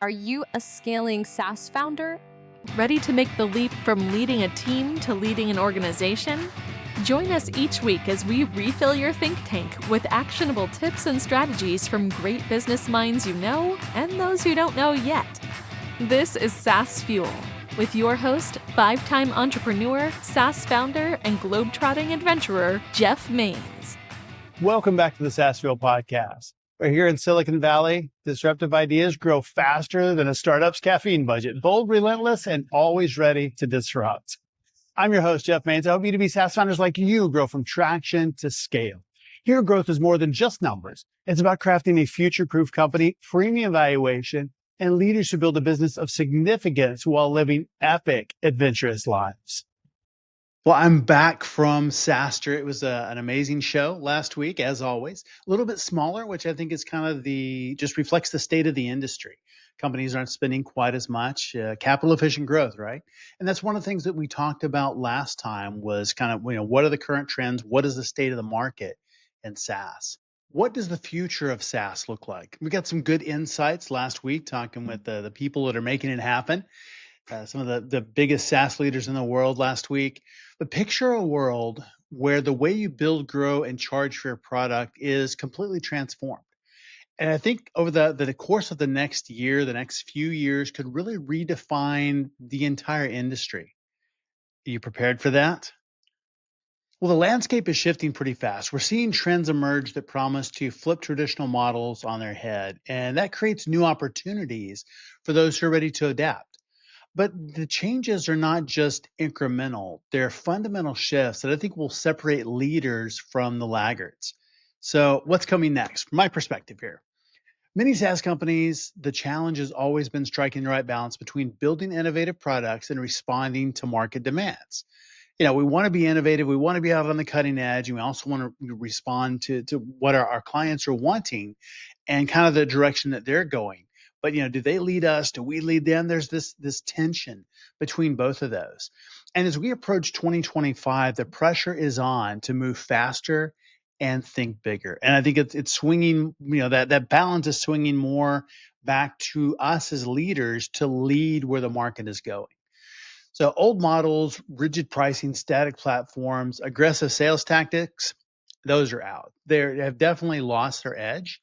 Are you a scaling SaaS founder? Ready to make the leap from leading a team to leading an organization? Join us each week as we refill your think tank with actionable tips and strategies from great business minds you know and those who don't know yet. This is SaaS Fuel with your host, 5-time entrepreneur, SaaS founder, and globetrotting adventurer, Jeff Maines. Welcome back to the SaaS Fuel podcast. We're here in Silicon Valley. Disruptive ideas grow faster than a startup's caffeine budget. Bold, relentless, and always ready to disrupt. I'm your host, Jeff Maines. I hope B2B SaaS founders like you grow from traction to scale. Here, growth is more than just numbers. It's about crafting a future-proof company, premium valuation, and leaders who build a business of significance while living epic, adventurous lives. Well, I'm back from SaaStr. It was an amazing show last week, as always. A little bit smaller, which I think is kind of just reflects the state of the industry. Companies aren't spending quite as much, capital efficient growth, right? And that's one of the things that we talked about last time was kind of, what are the current trends? What is the state of the market in SaaS? What does the future of SaaS look like? We got some good insights last week talking with the people that are making it happen. Some of the biggest SaaS leaders in the world last week. But picture a world where the way you build, grow, and charge for your product is completely transformed. And I think over the course of the next year, the next few years could really redefine the entire industry. Are you prepared for that? Well, the landscape is shifting pretty fast. We're seeing trends emerge that promise to flip traditional models on their head, and that creates new opportunities for those who are ready to adapt. But the changes are not just incremental, they're fundamental shifts that I think will separate leaders from the laggards. So, what's coming next? From my perspective here, many SaaS companies, the challenge has always been striking the right balance between building innovative products and responding to market demands. We want to be innovative, we want to be out on the cutting edge, and we also want to respond to what our clients are wanting and kind of the direction that they're going. But do they lead us? Do we lead them? There's this tension between both of those. And as we approach 2025, the pressure is on to move faster and think bigger. And I think it's swinging. That balance is swinging more back to us as leaders to lead where the market is going. So old models, rigid pricing, static platforms, aggressive sales tactics, those are out. They have definitely lost their edge.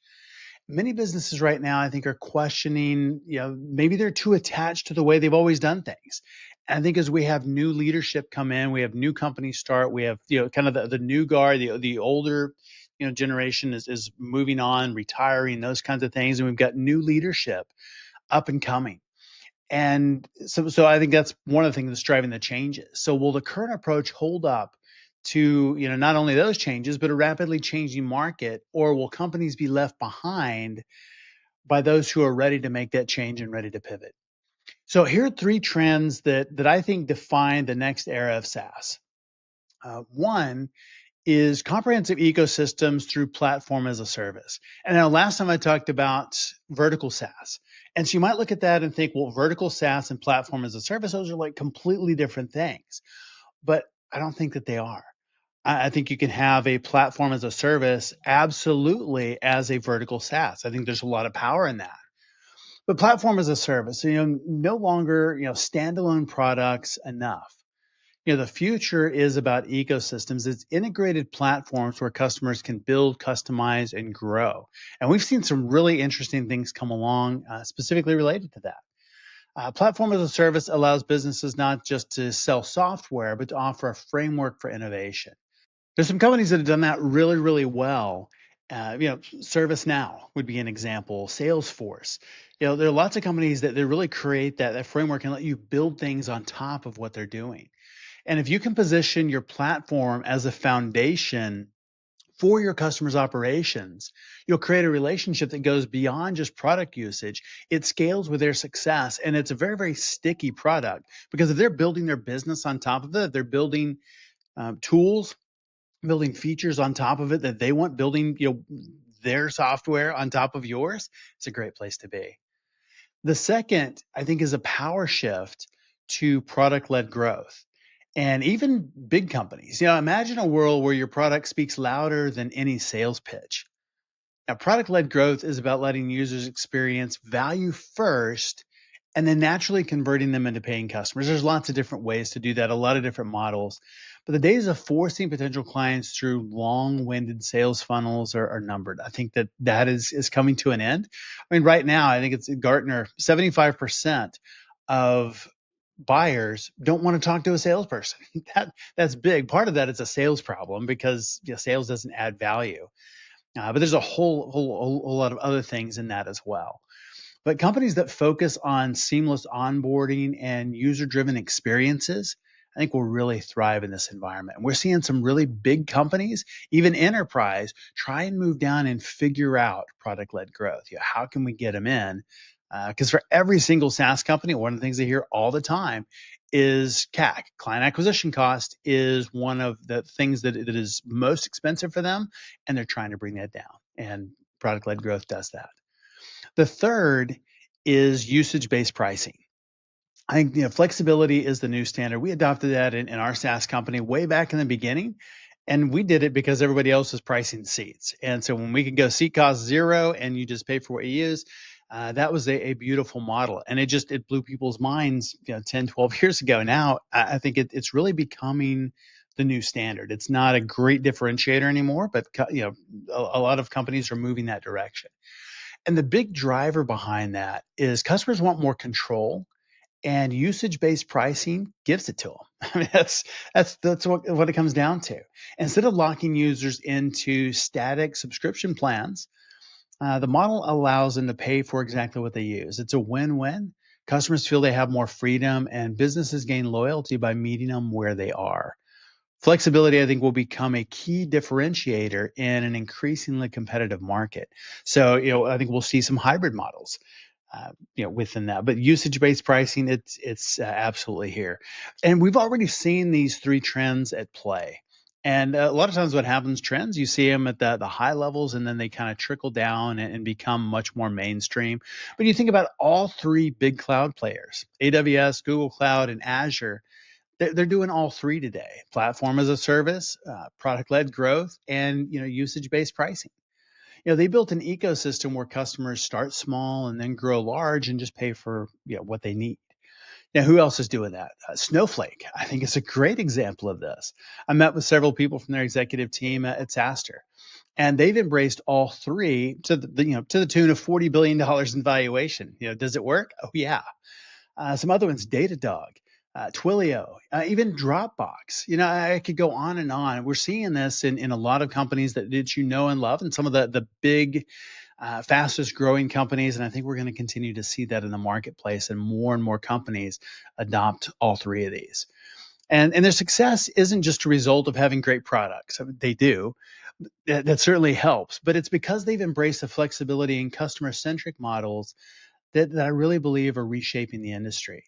Many businesses right now, I think, are questioning, maybe they're too attached to the way they've always done things. And I think as we have new leadership come in, we have new companies start, we have, kind of the new guard, the older, generation is moving on, retiring, those kinds of things. And we've got new leadership up and coming. And so I think that's one of the things that's driving the changes. So will the current approach hold up to not only those changes, but a rapidly changing market, or will companies be left behind by those who are ready to make that change and ready to pivot? So here are three trends that I think define the next era of SaaS. One is comprehensive ecosystems through platform as a service. And now last time I talked about vertical SaaS. And so you might look at that and think, well, vertical SaaS and platform as a service, those are like completely different things. But I don't think that they are. I think you can have a platform as a service absolutely as a vertical SaaS. I think there's a lot of power in that. But platform as a service, no longer, standalone products enough. The future is about ecosystems. It's integrated platforms where customers can build, customize, and grow. And we've seen some really interesting things come along specifically related to that. Platform as a service allows businesses not just to sell software, but to offer a framework for innovation. There's some companies that have done that really, really well. ServiceNow would be an example. Salesforce. There are lots of companies that they really create that framework and let you build things on top of what they're doing. And if you can position your platform as a foundation for your customers' operations, you'll create a relationship that goes beyond just product usage. It scales with their success, and it's a very, very sticky product because if they're building their business on top of it, they're building tools, building features on top of it that they want, building their software on top of yours, it's a great place to be. The second, I think, is a power shift to product-led growth. And even big companies, imagine a world where your product speaks louder than any sales pitch. Now, product-led growth is about letting users experience value first and then naturally converting them into paying customers. There's lots of different ways to do that, a lot of different models. But the days of forcing potential clients through long-winded sales funnels are numbered. I think that is coming to an end. I mean, right now, I think it's Gartner, 75% of buyers don't want to talk to a salesperson. That's big. Part of that is a sales problem because sales doesn't add value. But there's a whole lot of other things in that as well. But companies that focus on seamless onboarding and user-driven experiences, I think will really thrive in this environment. And we're seeing some really big companies, even enterprise, try and move down and figure out product-led growth. How can we get them in? Because for every single SaaS company, one of the things they hear all the time is CAC, client acquisition cost, is one of the things that is most expensive for them, and they're trying to bring that down. And product-led growth does that. The third is usage-based pricing. I think flexibility is the new standard. We adopted that in our SaaS company way back in the beginning, and we did it because everybody else was pricing seats. And so when we could go seat cost zero and you just pay for what you use, that was a beautiful model. And it blew people's minds 10, 12 years ago. Now, I think it's really becoming the new standard. It's not a great differentiator anymore, but a lot of companies are moving that direction. And the big driver behind that is customers want more control, and usage-based pricing gives it to them. I mean, that's what it comes down to. Instead of locking users into static subscription plans, the model allows them to pay for exactly what they use. It's a win-win. Customers feel they have more freedom, and businesses gain loyalty by meeting them where they are. Flexibility, I think, will become a key differentiator in an increasingly competitive market. So, I think we'll see some hybrid models, within that. But usage-based pricing, it's absolutely here, and we've already seen these three trends at play. And a lot of times, what happens, trends, you see them at the high levels, and then they kind of trickle down and become much more mainstream. But you think about all three big cloud players: AWS, Google Cloud, and Azure. They're doing all three today: platform as a service, product-led growth, and usage-based pricing. They built an ecosystem where customers start small and then grow large and just pay for what they need. Now, who else is doing that? Snowflake, I think, is a great example of this. I met with several people from their executive team at SaaSter, and they've embraced all three to the tune of $40 billion in valuation. Does it work? Oh yeah. Some other ones, Datadog, Twilio, even Dropbox. I could go on and on. We're seeing this in a lot of companies that you know and love, and some of the big, fastest growing companies. And I think we're going to continue to see that in the marketplace, and more companies adopt all three of these. And their success isn't just a result of having great products. I mean, they do. That certainly helps, but it's because they've embraced the flexibility and customer-centric models that I really believe are reshaping the industry.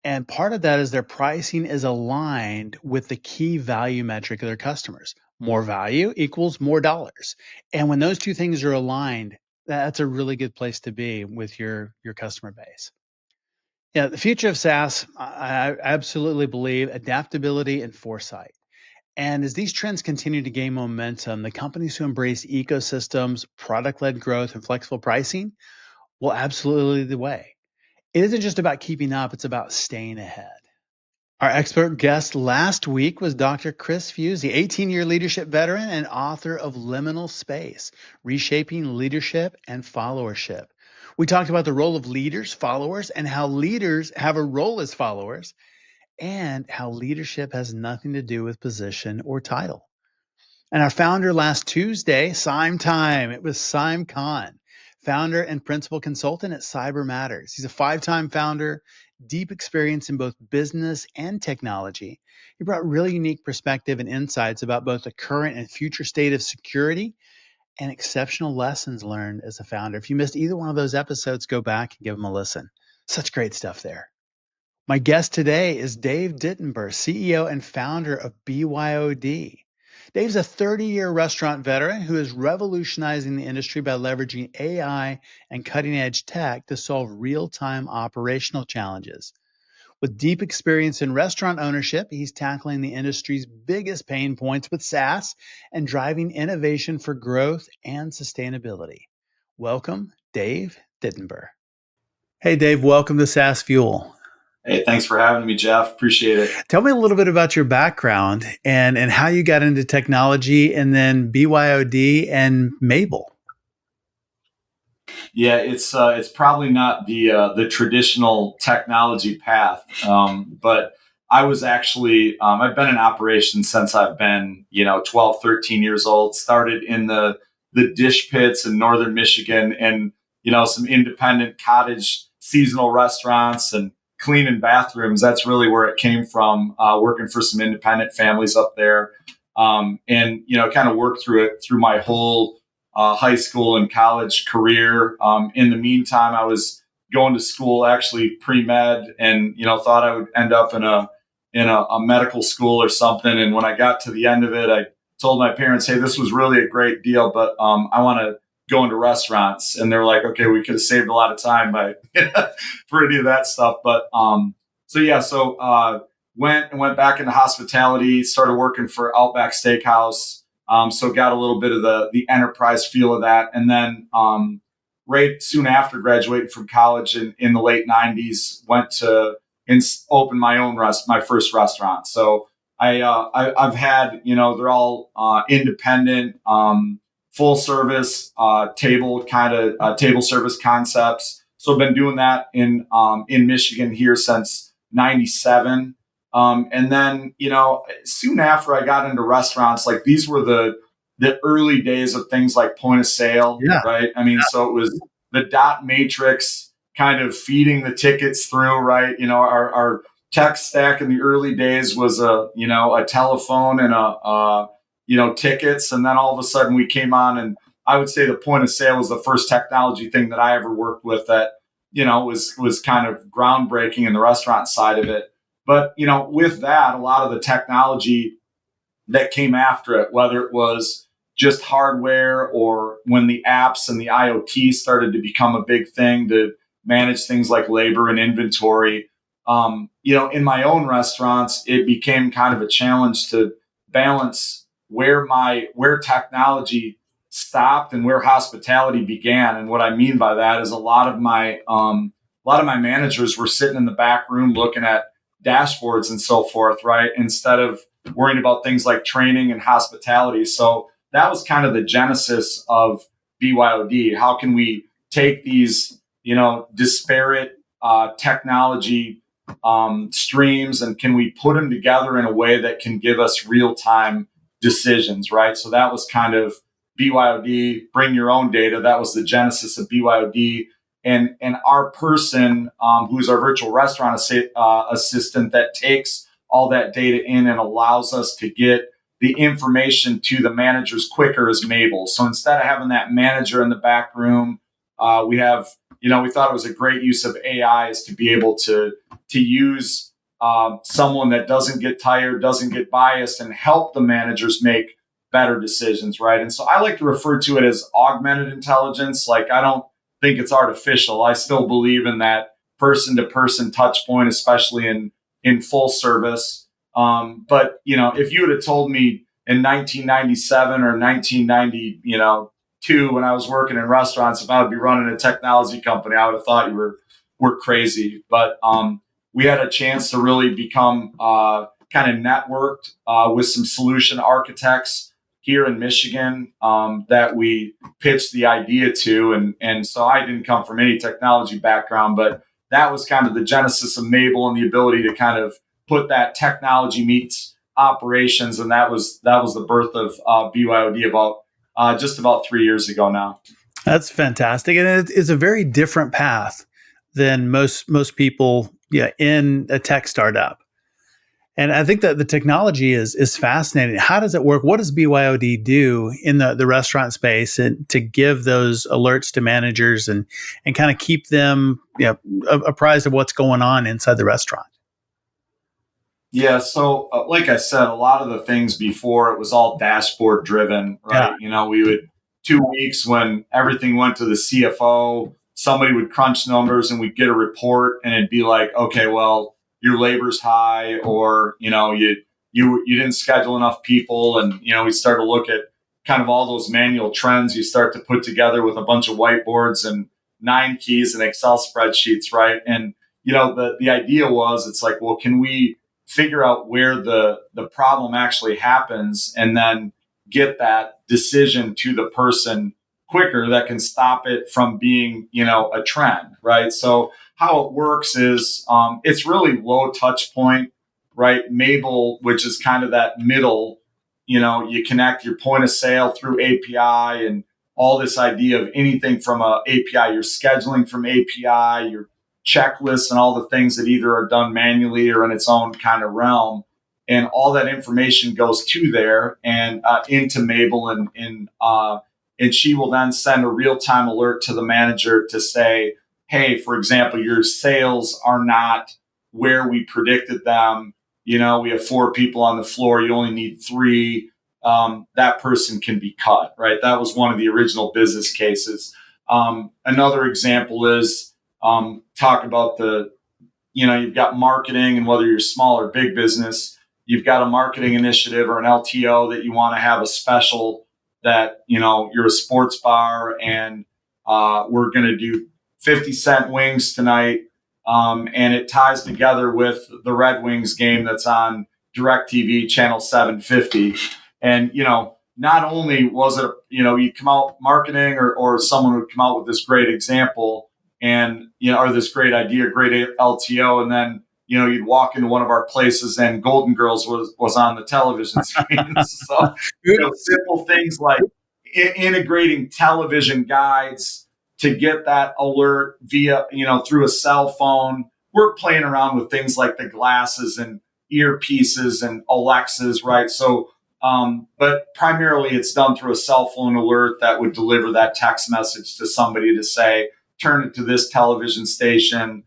And part of that is their pricing is aligned with the key value metric of their customers. More value equals more dollars. And when those two things are aligned, that's a really good place to be with your customer base. Yeah, the future of SaaS, I absolutely believe adaptability and foresight. And as these trends continue to gain momentum, the companies who embrace ecosystems, product-led growth, and flexible pricing will absolutely lead the way. It isn't just about keeping up, it's about staying ahead. Our expert guest last week was Dr. Chris Fusey, 18-year leadership veteran and author of Liminal Space, Reshaping Leadership and Followership. We talked about the role of leaders, followers, and how leaders have a role as followers, and how leadership has nothing to do with position or title. And our founder last Tuesday, Sime Time, it was Sime Khan, founder and principal consultant at Cyber Matters. He's a 5-time founder, deep experience in both business and technology. He brought really unique perspective and insights about both the current and future state of security and exceptional lessons learned as a founder. If you missed either one of those episodes, go back and give them a listen. Such great stuff there. My guest today is Dave Dittenber, CEO and founder of BYOD. Dave's a 30-year restaurant veteran who is revolutionizing the industry by leveraging AI and cutting-edge tech to solve real-time operational challenges. With deep experience in restaurant ownership, he's tackling the industry's biggest pain points with SaaS and driving innovation for growth and sustainability. Welcome, Dave Dittenber. Hey, Dave, welcome to SaaS Fuel. Hey, thanks for having me, Jeff. Appreciate it. Tell me a little bit about your background and how you got into technology and then BYOD and Mabel. Yeah, it's probably not the traditional technology path, but I was actually I've been in operations since I've been 12, 13 years old. Started in the dish pits in northern Michigan, and some independent cottage seasonal restaurants and cleaning bathrooms. That's really where it came from. Working for some independent families up there, and kind of worked through it through my whole high school and college career. In the meantime, I was going to school, actually pre-med, and thought I would end up in a medical school or something. And when I got to the end of it, I told my parents, "Hey, this was really a great deal, but I want to go into restaurants." And they're like, "Okay, we could have saved a lot of time by for any of that stuff." But went back into hospitality, started working for Outback Steakhouse. So got a little bit of the enterprise feel of that. And then right soon after graduating from college in the late 90s, went to open my first restaurant. So I've had, they're all independent, full service, table service concepts. So I've been doing that in Michigan here since 97. And then, soon after I got into restaurants, like these were the early days of things like point of sale, right? I mean, so it was the dot matrix kind of feeding the tickets through, right? Our tech stack in the early days was a telephone and tickets. And then all of a sudden we came on, and I would say the point of sale was the first technology thing that I ever worked with that, was kind of groundbreaking in the restaurant side of it. But, with that, a lot of the technology that came after it, whether it was just hardware or when the apps and the IoT started to become a big thing to manage things like labor and inventory, in my own restaurants, it became kind of a challenge to balance where technology stopped and where hospitality began. And what I mean by that is a lot of my managers were sitting in the back room looking at dashboards and so forth, right? Instead of worrying about things like training and hospitality. So that was kind of the genesis of BYOD. How can we take these, disparate technology streams, and can we put them together in a way that can give us real-time decisions, right? So that was kind of BYOD, bring your own data. That was the genesis of BYOD. And our person, who's our virtual restaurant assistant, that takes all that data in and allows us to get the information to the managers quicker, is Mabel. So instead of having that manager in the back room, we have, we thought it was a great use of AI is to be able to use someone that doesn't get tired, doesn't get biased, and help the managers make better decisions, right? And so I like to refer to it as augmented intelligence. Like, I don't think it's artificial. I still believe in that person-to-person touch point, especially in full service. But if you would have told me in 1997 or 1992, when I was working in restaurants, if I would be running a technology company, I would have thought you were crazy. But we had a chance to really become kind of networked with some solution architects here in Michigan that we pitched the idea to. And so I didn't come from any technology background, but that was kind of the genesis of Mabel and the ability to kind of put that technology meets operations. And that was the birth of BYOD about just about 3 years ago now. That's fantastic. And it is a very different path than most people in a tech startup. And I think that the technology is fascinating. How does it work? What does BYOD do in the restaurant space and to give those alerts to managers and kind of keep them apprised of what's going on inside the restaurant? Yeah. So like I said, a lot of the things before, it was all dashboard driven, right? Yeah. We would 2 weeks when everything went to the CFO, somebody would crunch numbers and we'd get a report and it'd be like, okay, well, your labor's high, or, you didn't schedule enough people. And, we start to look at kind of all those manual trends you start to put together with a bunch of whiteboards and 9 keys and Excel spreadsheets, right? And, the idea was, it's like, well, can we figure out where the problem actually happens and then get that decision to the person quicker that can stop it from being, a trend, right? So how it works is it's really low touch point, right? Mabel, which is kind of that middle, you connect your point of sale through API and all this idea of anything from a API, your scheduling from API, your checklists and all the things that either are done manually or in its own kind of realm. And all that information goes to there and into Mabel, and she will then send a real-time alert to the manager to say, hey, for example, your sales are not where we predicted them. We have 4 people on the floor. You only need 3. That person can be cut, right? That was one of the original business cases. Another example is talk about you've got marketing, and whether you're small or big business, you've got a marketing initiative or an LTO that you want to have a special that, you're a sports bar and we're going to do 50-cent wings tonight. And it ties together with the Red Wings game that's on DirecTV channel 750. And, not only was it, you come out marketing or someone would come out with this great example and, or this great idea, great LTO. And then, you'd walk into one of our places and Golden Girls was on the television screen. So, simple things like integrating television guides to get that alert via, through a cell phone. We're playing around with things like the glasses and earpieces and Alexas, right? So, but primarily it's done through a cell phone alert that would deliver that text message to somebody to say, turn it to this television station,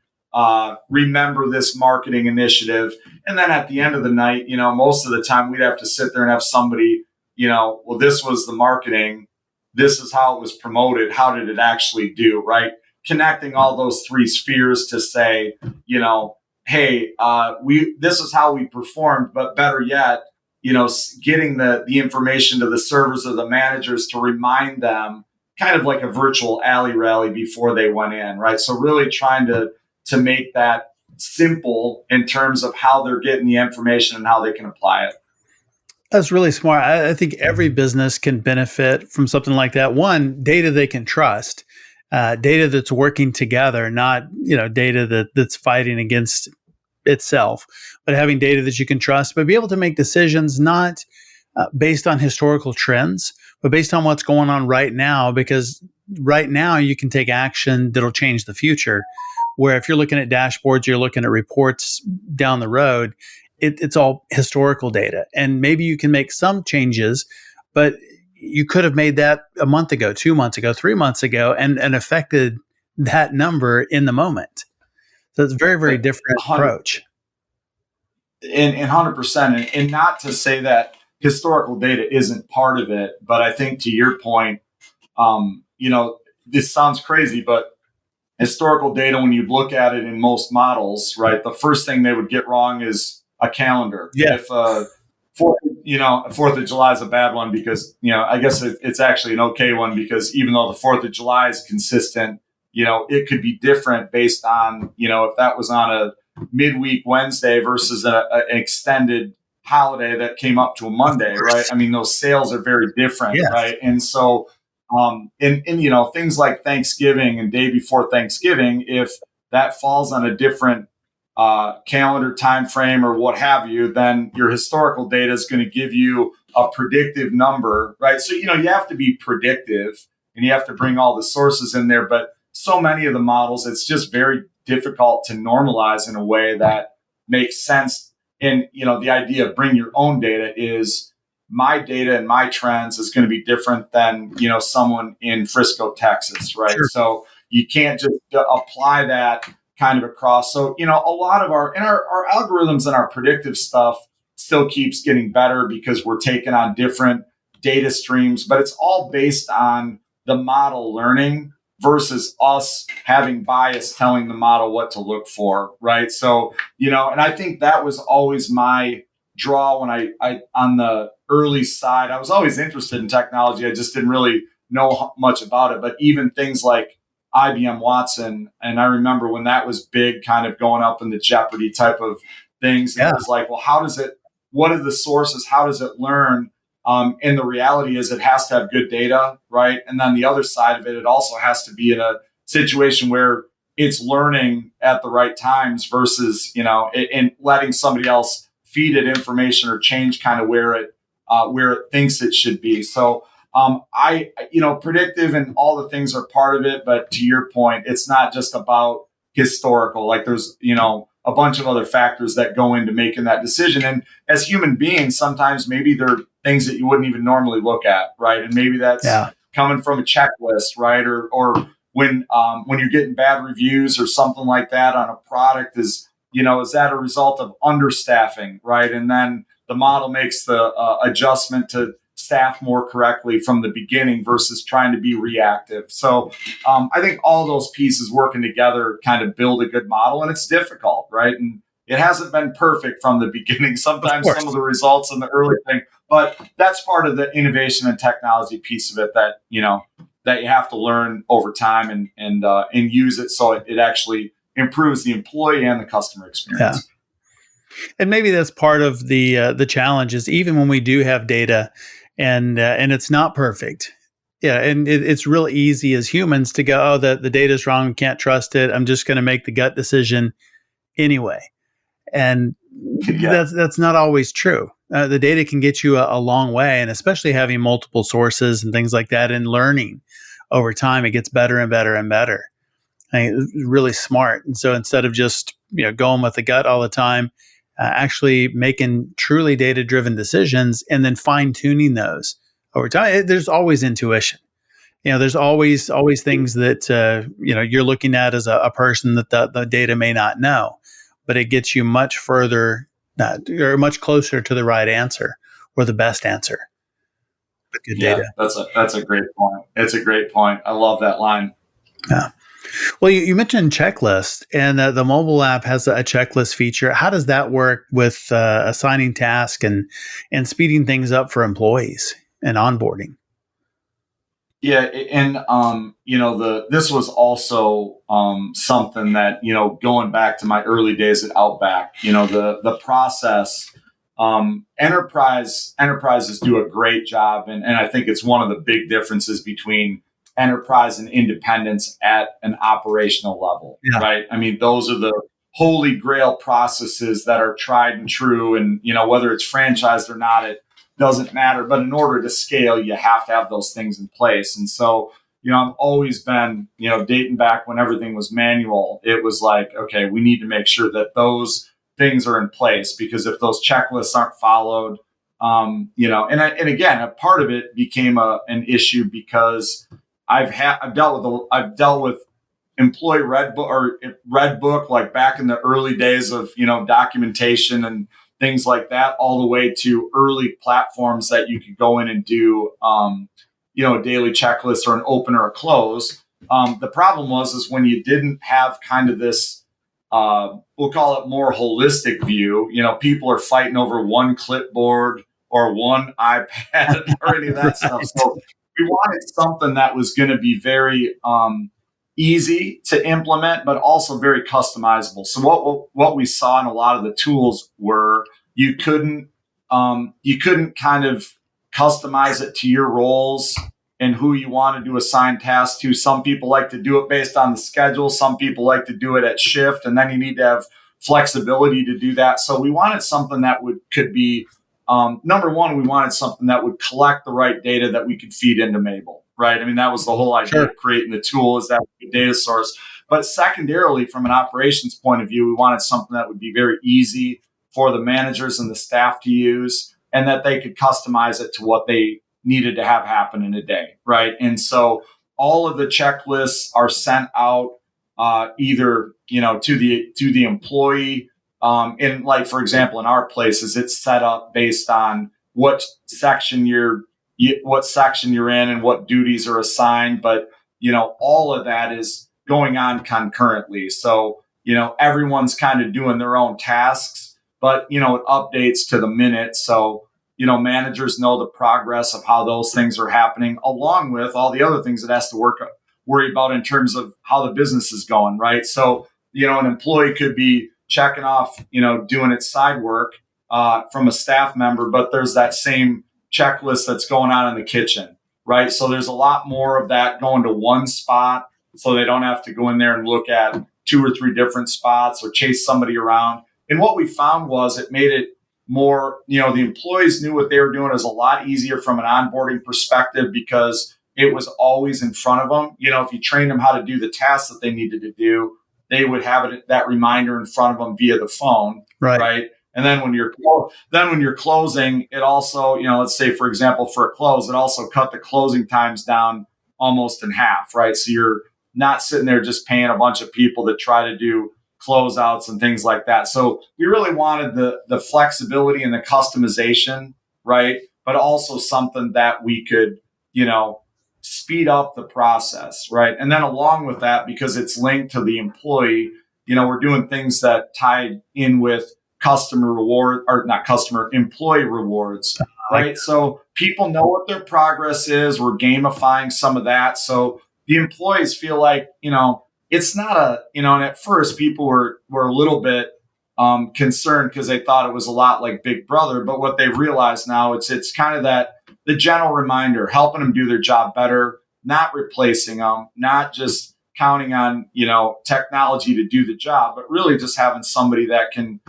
remember this marketing initiative. And then at the end of the night, most of the time we'd have to sit there and have somebody, well, this was the marketing. This is how it was promoted. How did it actually do, right? Connecting all those 3 spheres to say, hey, this is how we performed, but better yet, getting the information to the servers or the managers to remind them, kind of like a virtual alley rally before they went in, right? So really trying to make that simple in terms of how they're getting the information and how they can apply it. That's really smart. I think every business can benefit from something like that. One, data they can trust, data that's working together, not data that's fighting against itself, but having data that you can trust, but be able to make decisions not based on historical trends, but based on what's going on right now, because right now you can take action that'll change the future. Where if you're looking at dashboards, you're looking at reports down the road, it's all historical data. And maybe you can make some changes, but you could have made that a month ago, 2 months ago, 3 months ago, and affected that number in the moment. So it's a very, very different approach. And 100%. And not to say that historical data isn't part of it, but I think to your point, this sounds crazy, but historical data, when you look at it in most models, right, the first thing they would get wrong is a calendar. Yeah. If Fourth of July is a bad one because, I guess it's actually an okay one because even though the 4th of July is consistent, it could be different based on, if that was on a midweek Wednesday versus an extended holiday that came up to a Monday, right? I mean, those sales are very different, Yes. right? And so, things like Thanksgiving and day before Thanksgiving, if that falls on a different calendar time frame or what have you, then your historical data is going to give you a predictive number, right? So, you have to be predictive and you have to bring all the sources in there. But so many of the models, it's just very difficult to normalize in a way that makes sense. And, the idea of bring your own data is my data and my trends is going to be different than, someone in Frisco, Texas, right? Sure. So you can't just apply that kind of across. So, a lot of our algorithms and our predictive stuff still keeps getting better because we're taking on different data streams, but it's all based on the model learning versus us having bias telling the model what to look for, right? So, and I think that was always my draw when I on the early side, I was always interested in technology. I just didn't really know much about it. But even things like IBM Watson, and I remember when that was big, kind of going up in the Jeopardy type of things. And it was like, well, what are the sources? How does it learn? And the reality is it has to have good data, right? And then the other side of it, it also has to be in a situation where it's learning at the right times versus, and letting somebody else feed it information or change kind of where it thinks it should be. So predictive and all the things are part of it. But to your point, it's not just about historical. Like there's, a bunch of other factors that go into making that decision. And as human beings, sometimes maybe there are things that you wouldn't even normally look at, right? And maybe that's coming from a checklist, right? Or when you're getting bad reviews or something like that on a product, is that a result of understaffing, right? And then the model makes the adjustment to staff more correctly from the beginning versus trying to be reactive. So I think all those pieces working together kind of build a good model, and it's difficult, right? And it hasn't been perfect from the beginning. Sometimes some of the results in the early thing, but that's part of the innovation and technology piece of it that you have to learn over time and use it so it actually improves the employee and the customer experience. Yeah. And maybe that's part of the challenge is even when we do have data and it's not perfect. Yeah. And it's real easy as humans to go, oh, the data's wrong. Can't trust it. I'm just going to make the gut decision anyway. And that's not always true. The data can get you a long way, and especially having multiple sources and things like that and learning over time, it gets better and better and better. It's really smart. And so instead of just going with the gut all the time, actually making truly data-driven decisions and then fine-tuning those over time. There's always intuition. There's always things that you're looking at as a person that the data may not know, but it gets you much further or much closer to the right answer or the best answer. With good data. That's a great point. It's a great point. I love that line. Yeah. Well, you mentioned checklist, and the mobile app has a checklist feature. How does that work with assigning tasks and speeding things up for employees and onboarding? Yeah, and this was also something that going back to my early days at Outback, the process. Enterprises do a great job, and I think it's one of the big differences between enterprise and independence at an operational level, right? I mean, those are the holy grail processes that are tried and true, and whether it's franchised or not, it doesn't matter. But in order to scale, you have to have those things in place. And so, I've always been, dating back when everything was manual, it was like, okay, we need to make sure that those things are in place, because if those checklists aren't followed, and again, a part of it became an issue because I've dealt with employee red book like back in the early days of documentation and things like that, all the way to early platforms that you could go in and do a daily checklist or an open or a close. The problem is when you didn't have kind of this we'll call it more holistic view. People are fighting over one clipboard or one iPad or any of that stuff. So we wanted something that was going to be very easy to implement, but also very customizable. So what we saw in a lot of the tools were you couldn't kind of customize it to your roles and who you wanted to assign tasks to. Some people like to do it based on the schedule. Some people like to do it at shift, and then you need to have flexibility to do that. So we wanted something that could be number one, we wanted something that would collect the right data that we could feed into Mabel, right? I mean, that was the whole idea of creating the tool, is that data source. But secondarily, from an operations point of view, we wanted something that would be very easy for the managers and the staff to use, and that they could customize it to what they needed to have happen in a day, right? And so all of the checklists are sent out either to the employee. And like, for example, in our places, it's set up based on what section you're in and what duties are assigned. But all of that is going on concurrently. So, everyone's kind of doing their own tasks, but, it updates to the minute. So, managers know the progress of how those things are happening, along with all the other things it has to worry about in terms of how the business is going, right? So, an employee could be checking off, doing its side work from a staff member, but there's that same checklist that's going on in the kitchen, right? So there's a lot more of that going to one spot, so they don't have to go in there and look at 2 or 3 different spots or chase somebody around. And what we found was it made it more, the employees knew what they were doing. It was a lot easier from an onboarding perspective because it was always in front of them. If you trained them how to do the tasks that they needed to do, they would have that reminder in front of them via the phone, right? And then when you're closing, it also, let's say, for example, for a close, it also cut the closing times down almost in half, right? So you're not sitting there just paying a bunch of people to try to do closeouts and things like that. So we really wanted the flexibility and the customization, right? But also something that we could, speed up the process, right? And then along with that, because it's linked to the employee, we're doing things that tie in with employee rewards, right? So people know what their progress is. We're gamifying some of that. So the employees feel like, it's not and at first people were a little bit concerned because they thought it was a lot like Big Brother. But what they realize now, it's kind of the general reminder, helping them do their job better, not replacing them, not just counting on, technology to do the job, but really just having somebody that can,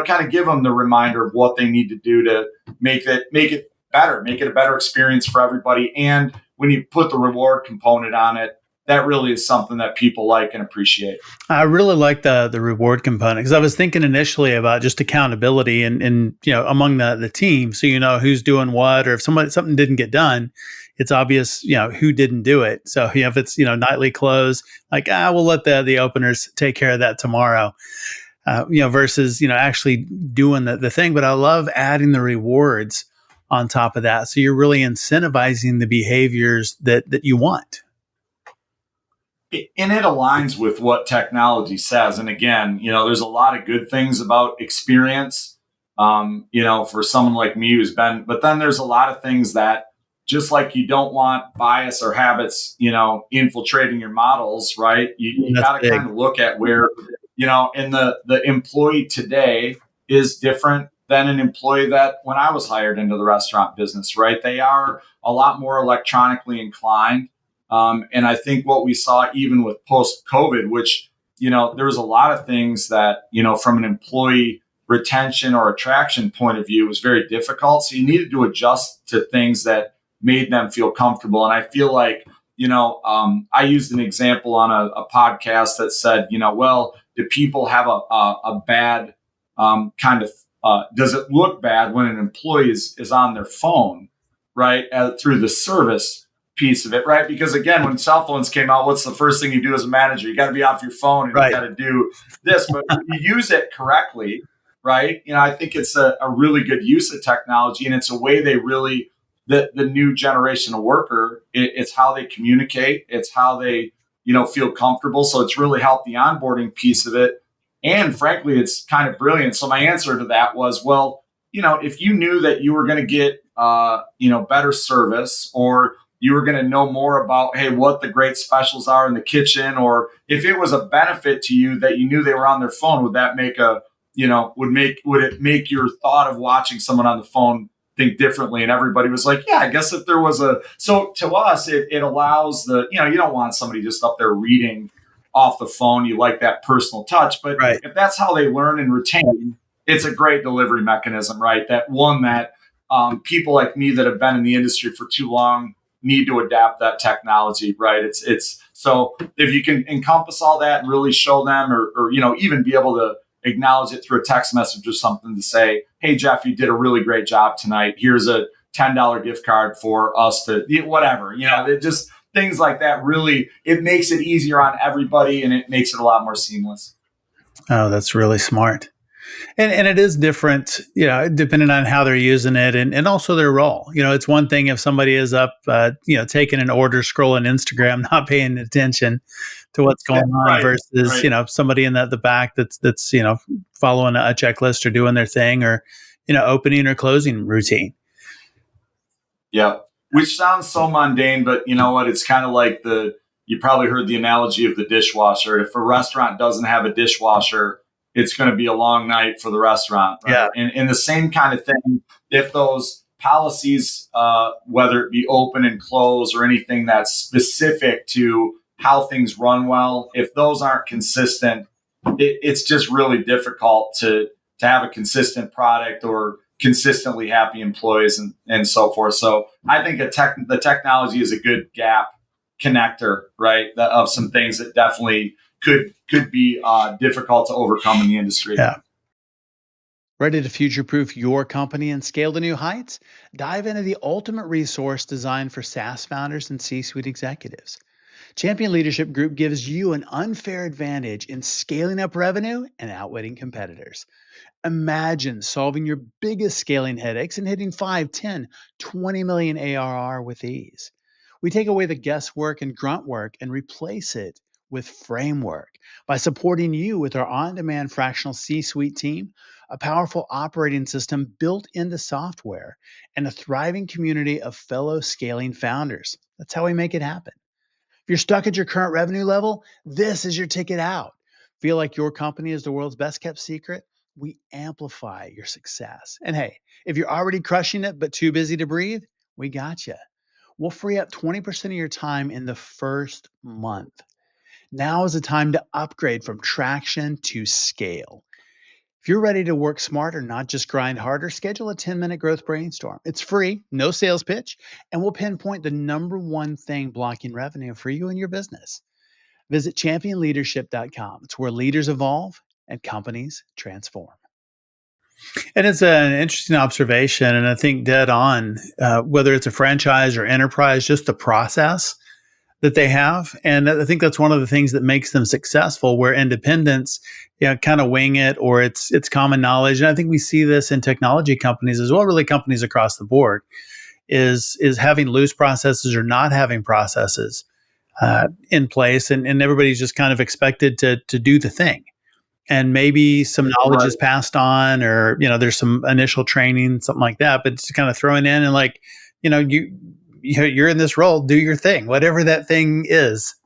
kind of give them the reminder of what they need to do to make it better, make it a better experience for everybody. And when you put the reward component on it, that really is something that people like and appreciate. I really like the reward component, because I was thinking initially about just accountability and among the team, so who's doing what, or if something didn't get done, it's obvious who didn't do it. So if it's nightly close, like we'll let the openers take care of that tomorrow, versus actually doing the thing. But I love adding the rewards on top of that, so you're really incentivizing the behaviors that you want. And it aligns with what technology says. And again, there's a lot of good things about experience, for someone like me who's been, but then there's a lot of things that, just like you don't want bias or habits, infiltrating your models, right? You got to kind of look at where, and the employee today is different than an employee that when I was hired into the restaurant business, right? They are a lot more electronically inclined. And I think what we saw even with post-COVID, which, there was a lot of things that, from an employee retention or attraction point of view was very difficult. So you needed to adjust to things that made them feel comfortable. And I feel like, I used an example on a podcast that said, well, do people have a bad does it look bad when an employee is on their phone, right? Through the service piece of it, right? Because again, when cell phones came out, what's the first thing you do as a manager? You got to be off your phone and you got to do this, but if you use it correctly, right? I think it's a really good use of technology, and it's a way they really, the new generation of worker, it's how they communicate. It's how they, feel comfortable. So it's really helped the onboarding piece of it. And frankly, it's kind of brilliant. So my answer to that was, well, if you knew that you were going to get, better service, or you were going to know more about, hey, what the great specials are in the kitchen, or if it was a benefit to you that you knew they were on their phone, would that make would it make your thought of watching someone on the phone think differently? And everybody was like, yeah, I guess if there was so to us, it allows you don't want somebody just up there reading off the phone. You like that personal touch, but if that's how they learn and retain, it's a great delivery mechanism, right? That people like me that have been in the industry for too long need to adapt that technology, right? It's so if you can encompass all that and really show them, or even be able to acknowledge it through a text message or something to say, hey, Jeff, you did a really great job tonight. Here's a $10 gift card for us to whatever, it just things like that. Really, it makes it easier on everybody, and it makes it a lot more seamless. Oh, that's really smart. And it is different, depending on how they're using it and also their role. It's one thing if somebody is up, taking an order, scrolling Instagram, not paying attention to what's going on Right, versus, right. somebody in the back that's following a checklist or doing their thing or, opening or closing routine. Yeah. Which sounds so mundane, but you know what? It's kind of like you probably heard the analogy of the dishwasher. If a restaurant doesn't have a dishwasher, it's going to be a long night for the restaurant, right? Yeah. And the same kind of thing, if those policies, whether it be open and close or anything that's specific to how things run well, if those aren't consistent, it's just really difficult to have a consistent product or consistently happy employees and so forth. So I think the technology is a good gap connector, right? Of some things that definitely could be difficult to overcome in the industry. Yeah. Ready to future-proof your company and scale to new heights? Dive into the ultimate resource designed for SaaS founders and C-suite executives. Champion Leadership Group gives you an unfair advantage in scaling up revenue and outwitting competitors. Imagine solving your biggest scaling headaches and hitting 5, 10, 20 million ARR with ease. We take away the guesswork and grunt work and replace it with framework by supporting you with our on-demand fractional C-suite team, a powerful operating system built into software, and a thriving community of fellow scaling founders. That's how we make it happen. If you're stuck at your current revenue level, this is your ticket out. Feel like your company is the world's best kept secret? We amplify your success. And hey, if you're already crushing it but too busy to breathe, we got you. We'll free up 20% of your time in the first month. Now is the time to upgrade from traction to scale. If you're ready to work smarter, not just grind harder, schedule a 10-minute growth brainstorm. It's free, no sales pitch, and we'll pinpoint the number one thing blocking revenue for you and your business. Visit championleadership.com. It's where leaders evolve and companies transform. And it's an interesting observation, and I think dead on, whether it's a franchise or enterprise, just the process that they have. And I think that's one of the things that makes them successful, where independents, kind of wing it, or it's common knowledge. And I think we see this in technology companies as well, really companies across the board, is having loose processes or not having processes in place. And everybody's just kind of expected to do the thing. And maybe some knowledge is passed on, or, there's some initial training, something like that, but it's kind of throwing in and like, you're in this role, do your thing, whatever that thing is.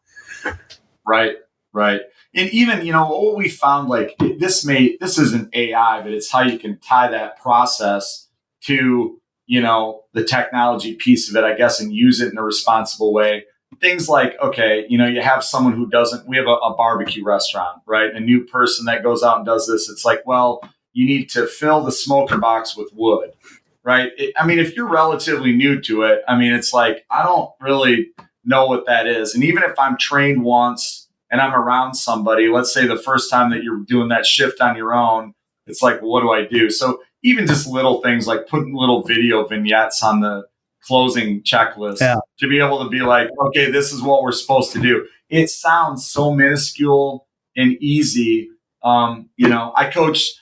Right. And even, what we found, like this isn't AI, but it's how you can tie that process to, the technology piece of it, I guess, and use it in a responsible way. Things like, okay, you have someone who we have a barbecue restaurant, right? A new person that goes out and does this. It's like, well, you need to fill the smoker box with wood. Right. If you're relatively new to it, it's like, I don't really know what that is. And even if I'm trained once and I'm around somebody, let's say the first time that you're doing that shift on your own, it's like, well, what do I do? So even just little things like putting little video vignettes on the closing checklist to be able to be like, okay, this is what we're supposed to do. It sounds so minuscule and easy. I coached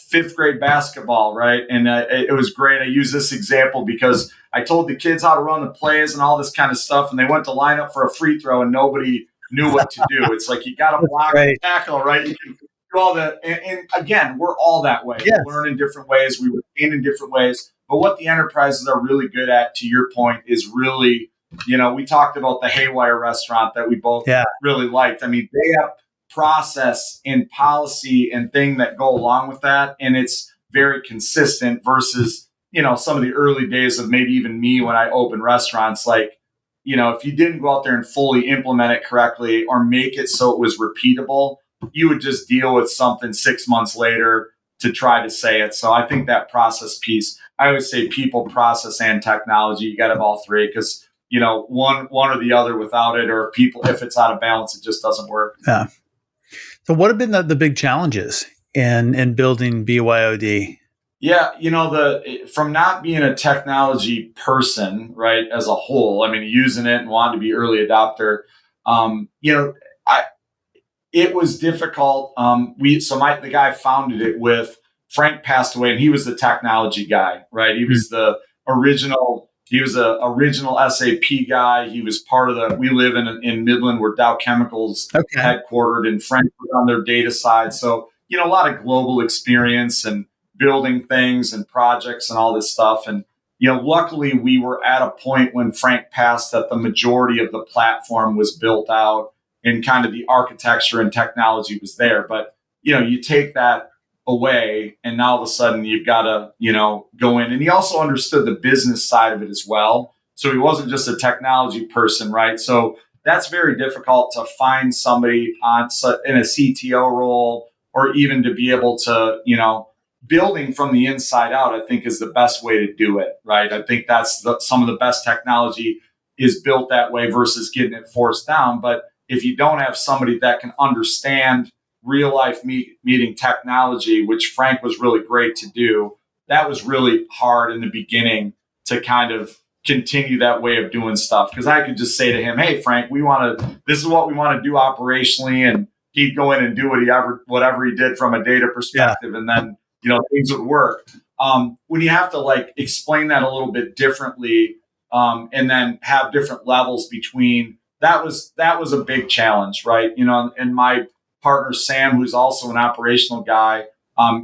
fifth grade basketball, right? And it was great. I use this example because I told the kids how to run the plays and all this kind of stuff, and they went to line up for a free throw, and nobody knew what to do. It's like, you got to block and tackle, right? You can do all that. And again, we're all that way. Yes. We learn in different ways. We retain in different ways. But what the enterprises are really good at, to your point, is really, we talked about the Haywire restaurant that we both really liked. They have process and policy and thing that go along with that, and it's very consistent versus some of the early days of maybe even me when I opened restaurants. Like, if you didn't go out there and fully implement it correctly or make it so it was repeatable, you would just deal with something 6 months later to try to say it. So I think that process piece, I always say people, process, and technology, you got to have all three, because one or the other without it, or people, if it's out of balance, it just doesn't work. Yeah. So what have been the big challenges in building BYOD? Yeah, from not being a technology person, right, as a whole, using it and wanting to be early adopter, it was difficult. The guy founded it with Frank passed away, and he was the technology guy, right? He was the original. He was a original SAP guy. He was part of we live in Midland where Dow Chemicals headquartered, and Frank was on their data side. So, a lot of global experience and building things and projects and all this stuff. And, luckily we were at a point when Frank passed that the majority of the platform was built out and kind of the architecture and technology was there. But, you take that away and now all of a sudden you've got to, go in. And he also understood the business side of it as well. So he wasn't just a technology person, right? So that's very difficult to find somebody in a CTO role, or even to be able to, building from the inside out, I think is the best way to do it, right? I think that's some of the best technology is built that way versus getting it forced down. But if you don't have somebody that can understand real life meeting technology, which Frank was really great to do, that was really hard in the beginning to kind of continue that way of doing stuff. Because I could just say to him, "Hey, Frank, this is what we want to do operationally," and he'd go in and do whatever he did from a data perspective, and then things would work. When you have to explain that a little bit differently, and then have different levels between that was a big challenge, right? And my partner Sam, who's also an operational guy,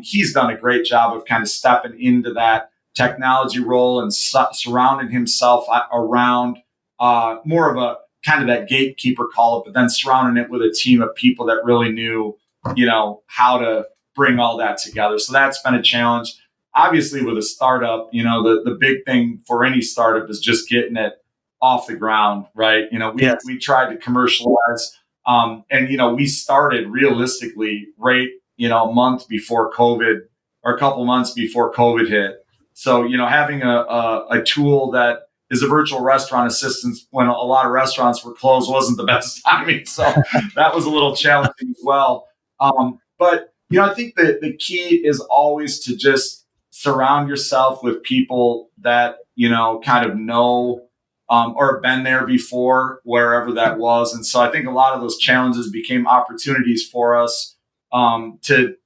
he's done a great job of kind of stepping into that technology role and surrounding himself around more of a kind of that gatekeeper call it, but then surrounding it with a team of people that really knew, how to bring all that together. So that's been a challenge. Obviously, with a startup, the big thing for any startup is just getting it off the ground, right? We tried to commercialize, and we started realistically right, a month before COVID, or a couple months before COVID hit. So, having a tool that is a virtual restaurant assistant when a lot of restaurants were closed wasn't the best timing. So that was a little challenging as well. But I think that the key is always to just surround yourself with people that, kind of know or have been there before, wherever that was. And so I think a lot of those challenges became opportunities for us to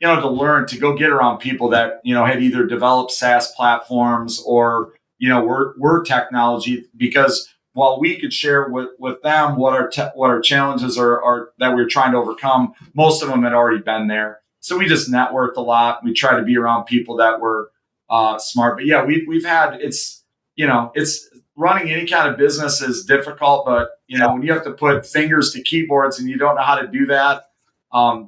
learn, to go get around people that, had either developed SaaS platforms or, were technology, because while we could share with them what our challenges are that we were trying to overcome, most of them had already been there. So we just networked a lot. We tried to be around people that were smart. But yeah, we've had, it's running any kind of business is difficult, but when you have to put fingers to keyboards and you don't know how to do that,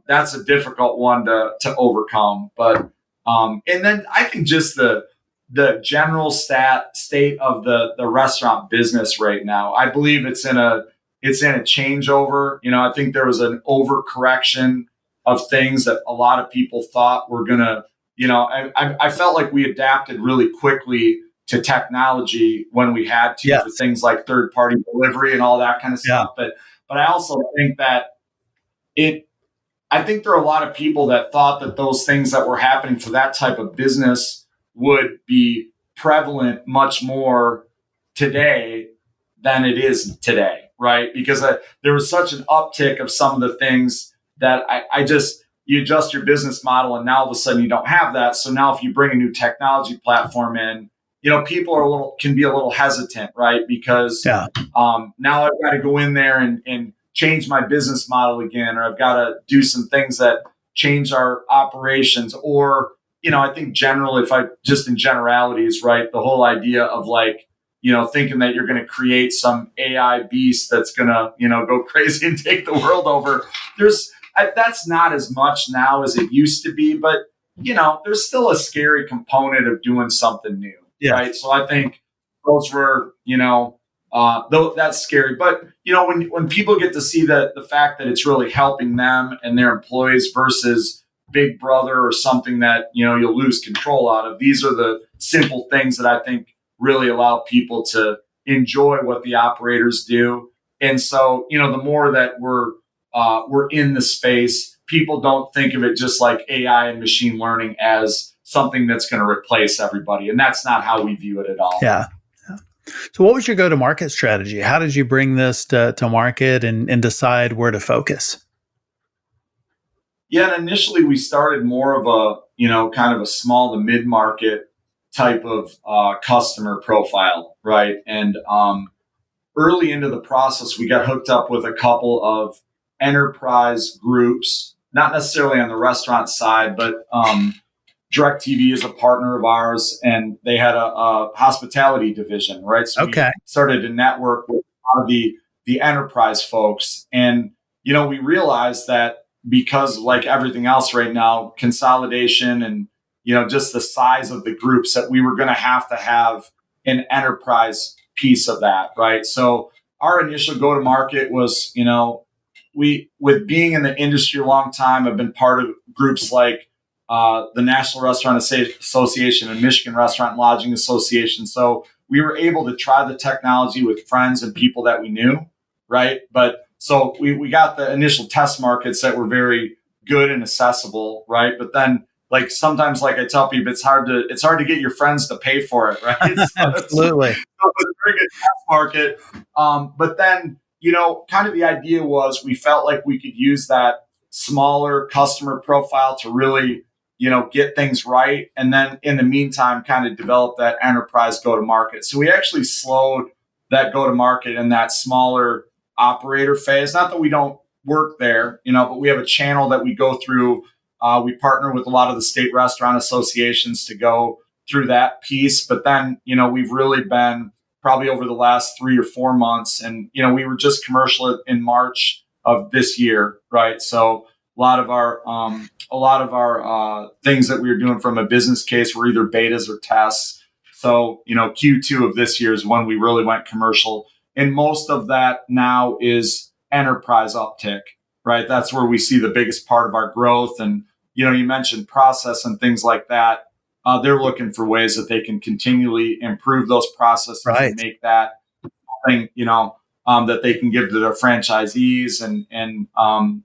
that's a difficult one to overcome. But and then I think just the general state of the restaurant business right now, I believe it's in a changeover. I think there was an overcorrection of things that a lot of people thought were gonna. I felt like we adapted really quickly to technology when we had to, for things like third-party delivery and all that kind of stuff. But I also think that I think there are a lot of people that thought that those things that were happening for that type of business would be prevalent much more today than it is today, right? Because there was such an uptick of some of the things that you adjust your business model, and now all of a sudden you don't have that. So now if you bring a new technology platform in, people can be a little hesitant, right? Because now I've got to go in there and change my business model again, or I've got to do some things that change our operations. Or, I think in generalities, right, the whole idea of thinking that you're going to create some AI beast that's going to, go crazy and take the world over. That's not as much now as it used to be, but, there's still a scary component of doing something new. Right. So I think those were, though that's scary. But, when people get to see the fact that it's really helping them and their employees versus Big Brother or something that, you'll lose control out of, these are the simple things that I think really allow people to enjoy what the operators do. And so, the more that we're in the space, people don't think of it just like AI and machine learning as something that's going to replace everybody. And that's not how we view it at all. Yeah. So what was your go-to-market strategy? How did you bring this to market and decide where to focus? Yeah, and initially we started more of a, kind of a small to mid-market type of customer profile, right? And early into the process, we got hooked up with a couple of enterprise groups, not necessarily on the restaurant side, but DirecTV is a partner of ours, and they had a hospitality division, right? So we started to network with a lot of the enterprise folks, and we realized that because, like everything else right now, consolidation and just the size of the groups, that we were going to have an enterprise piece of that, right? So our initial go to market was, we, with being in the industry a long time, I've been part of groups like the National Restaurant Association and Michigan Restaurant and Lodging Association. So we were able to try the technology with friends and people that we knew, right? But so we got the initial test markets that were very good and accessible, right? But then, like, sometimes, like I tell people, it's hard to get your friends to pay for it, right? Absolutely. It's a very good test market. But then, kind of the idea was we felt like we could use that smaller customer profile to really, get things right. And then in the meantime, kind of develop that enterprise go-to-market. So we actually slowed that go-to-market in that smaller operator phase. Not that we don't work there, but we have a channel that we go through. We partner with a lot of the state restaurant associations to go through that piece. But then, we've really been probably over the last 3 or 4 months. And, we were just commercial in March of this year, right? So a lot of our things that we were doing from a business case were either betas or tests. So, Q2 of this year is when we really went commercial. And most of that now is enterprise uptick, right? That's where we see the biggest part of our growth. And, you mentioned process and things like that. They're looking for ways that they can continually improve those processes and make that thing, that they can give to their franchisees and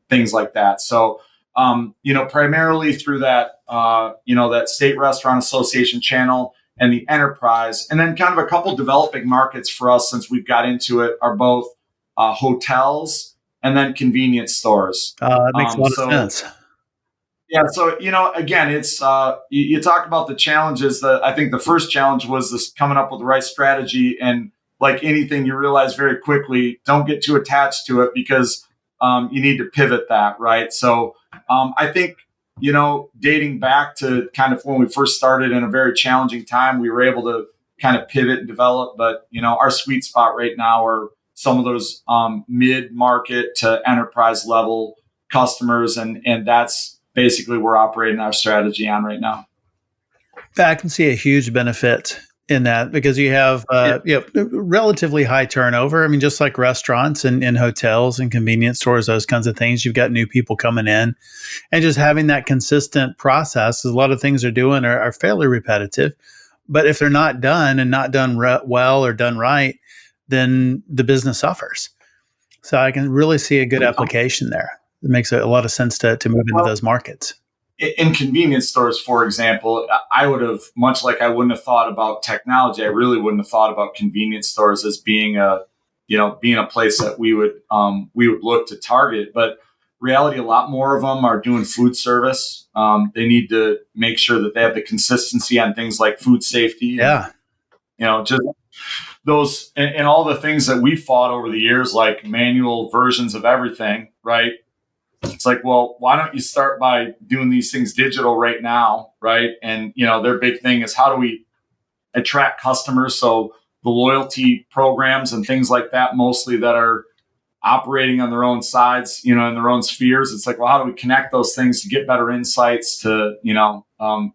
things like that. So, primarily through that, that state restaurant association channel and the enterprise, and then kind of a couple developing markets for us since we've got into it are both hotels and then convenience stores. That makes a lot of sense. Yeah. So, again, it's, you talk about the challenges. That I think the first challenge was this coming up with the right strategy. And like anything, you realize very quickly, don't get too attached to it because you need to pivot that. Right. So I think, dating back to kind of when we first started in a very challenging time, we were able to kind of pivot and develop. But, our sweet spot right now are some of those mid-market to enterprise level customers. And that's basically we're operating our strategy on right now. I can see a huge benefit in that because you have relatively high turnover. I mean, just like restaurants and hotels and convenience stores, those kinds of things, you've got new people coming in, and just having that consistent process. A lot of things they're doing are fairly repetitive, but if they're not done and not done well or done right, then the business suffers. So I can really see a good application there. It makes a lot of sense to move into those markets. In convenience stores, for example, I would have, much like I wouldn't have thought about technology, I really wouldn't have thought about convenience stores as being a place that we would look to target. But reality, a lot more of them are doing food service. They need to make sure that they have the consistency on things like food safety. Yeah. And, just those and all the things that we fought over the years, like manual versions of everything, right? It's like, well, why don't you start by doing these things digital right now, right? And, their big thing is how do we attract customers? So the loyalty programs and things like that, mostly that are operating on their own sides, in their own spheres. It's like, well, how do we connect those things to get better insights to,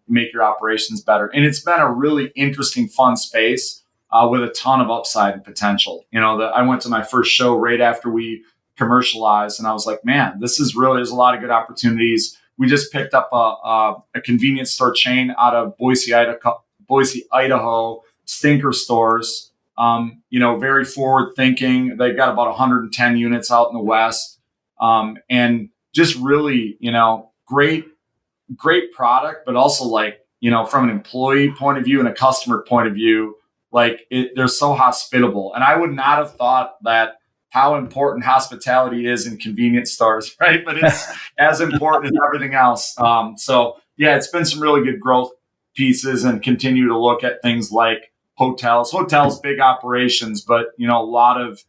make your operations better? And it's been a really interesting, fun space with a ton of upside and potential. I went to my first show right after we commercialized, and I was like, man, there's a lot of good opportunities. We just picked up a convenience store chain out of Boise, Idaho, Stinker Stores. Very forward thinking. They've got about 110 units out in the West, and just really, great product, but also from an employee point of view and a customer point of view, they're so hospitable. And I would not have thought that how important hospitality is in convenience stores, right? But it's as important as everything else. So yeah, it's been some really good growth pieces, and continue to look at things like hotels, big operations, but a lot of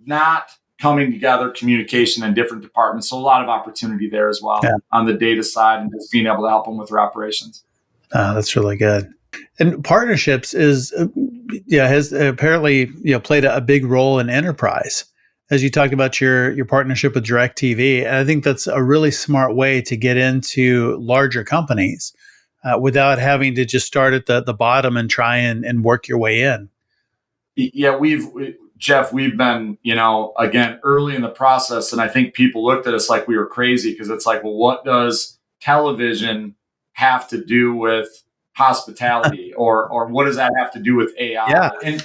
not coming together communication in different departments. So a lot of opportunity there as well on the data side, and just being able to help them with their operations. That's really good. And partnerships has apparently played a big role in enterprise. As you talked about your partnership with DirecTV, and I think that's a really smart way to get into larger companies without having to just start at the bottom and try and work your way in. Yeah, Jeff, we've been, again, early in the process. And I think people looked at us like we were crazy, because it's like, well, what does television have to do with hospitality, or what does that have to do with AI? Yeah. And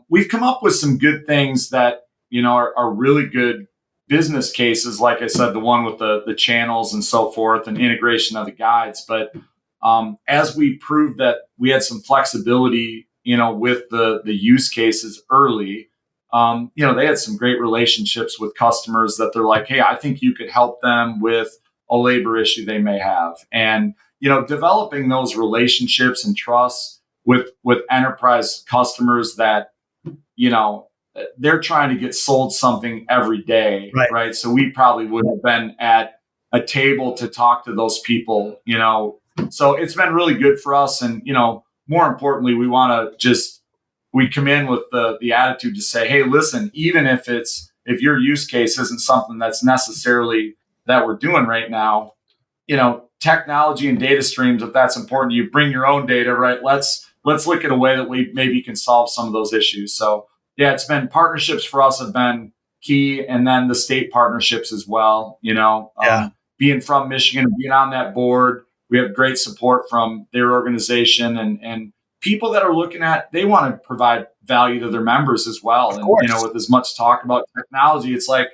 we've come up with some good things that, are really good business cases. Like I said, the one with the channels and so forth, and integration of the guides. But as we proved that we had some flexibility, with the use cases early, they had some great relationships with customers that they're like, hey, I think you could help them with a labor issue they may have. And, developing those relationships and trust with enterprise customers that, they're trying to get sold something every day. Right. So we probably wouldn't have been at a table to talk to those people, so it's been really good for us. And, more importantly, we come in with the attitude to say, hey, listen, even if your use case isn't something that's necessarily that we're doing right now, technology and data streams, if that's important to you, bring your own data, right? Let's look at a way that we maybe can solve some of those issues. So yeah, it's been partnerships for us have been key. And then the state partnerships as well, being from Michigan, being on that board, we have great support from their organization, and people that are looking at, they want to provide value to their members as well. And, with as much talk about technology, it's like,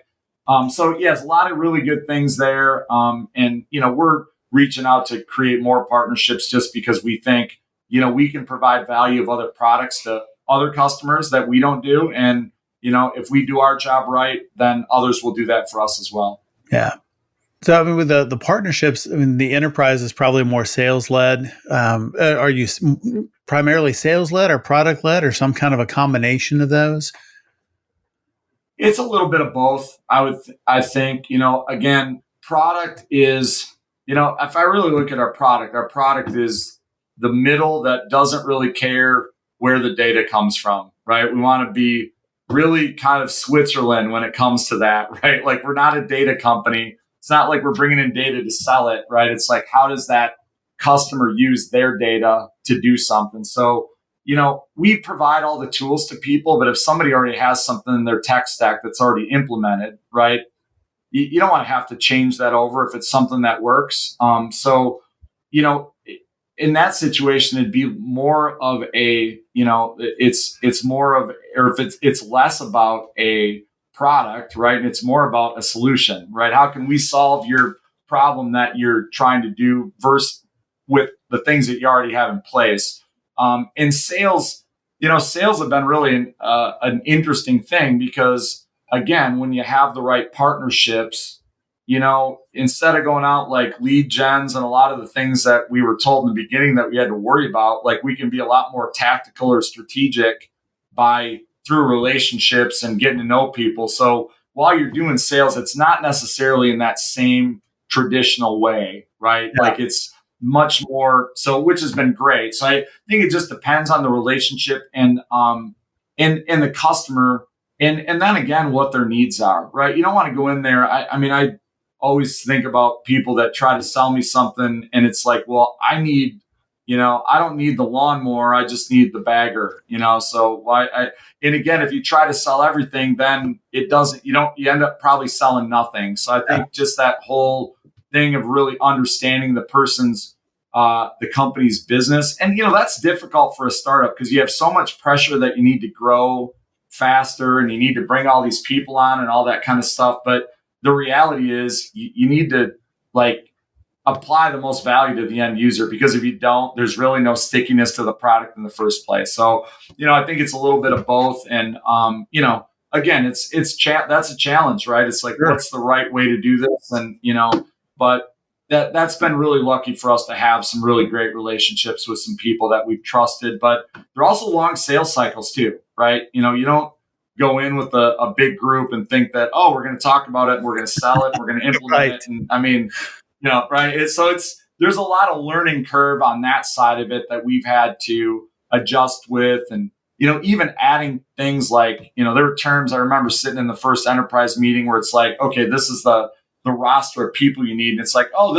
so yes, a lot of really good things there. And, we're reaching out to create more partnerships just because we think, we can provide value of other products to other customers that we don't do. And, if we do our job right, then others will do that for us as well. Yeah. So, with the partnerships, the enterprise is probably more sales led. Are you primarily sales led or product led, or some kind of a combination of those? It's a little bit of both. I think, again, product is, if I really look at our product is the middle that doesn't really care where the data comes from, right? We want to be really kind of Switzerland when it comes to that, right? Like, we're not a data company. It's not like we're bringing in data to sell it, right? It's like, how does that customer use their data to do something? So, we provide all the tools to people, but if somebody already has something in their tech stack that's already implemented, right? You don't want to have to change that over if it's something that works. So, in that situation, it'd be more of a, it's more of, or if it's less about a product, right? And it's more about a solution, right? How can we solve your problem that you're trying to do versus with the things that you already have in place? In sales, sales have been really an interesting thing, because again, when you have the right partnerships, instead of going out like lead gens and a lot of the things that we were told in the beginning that we had to worry about, like, we can be a lot more tactical or strategic through relationships and getting to know people. So while you're doing sales, it's not necessarily in that same traditional way, right? Yeah. Like, it's much more so, which has been great. So I think it just depends on the relationship and the customer, and then again, what their needs are, right? You don't want to go in there. I always think about people that try to sell me something, and it's like, well, I don't need the lawnmower. I just need the bagger, so why? And again, if you try to sell everything, then you end up probably selling nothing. So I think just that whole thing of really understanding the company's business. And, that's difficult for a startup, because you have so much pressure that you need to grow faster and you need to bring all these people on and all that kind of stuff. But the reality is you need to, like, apply the most value to the end user, because if you don't, there's really no stickiness to the product in the first place. So, I think it's a little bit of both. And, again, that's a challenge, right? It's like, what's the right way to do this? And, but that's been really lucky for us to have some really great relationships with some people that we've trusted, but they're also long sales cycles too, right? You don't go in with a big group and think that, oh, we're going to talk about it, we're going to sell it, we're going to implement it. And I mean, right. There's a lot of learning curve on that side of it that we've had to adjust with. And, even adding things like, there were terms I remember sitting in the first enterprise meeting where it's like, okay, this is the roster of people you need. And it's like, oh,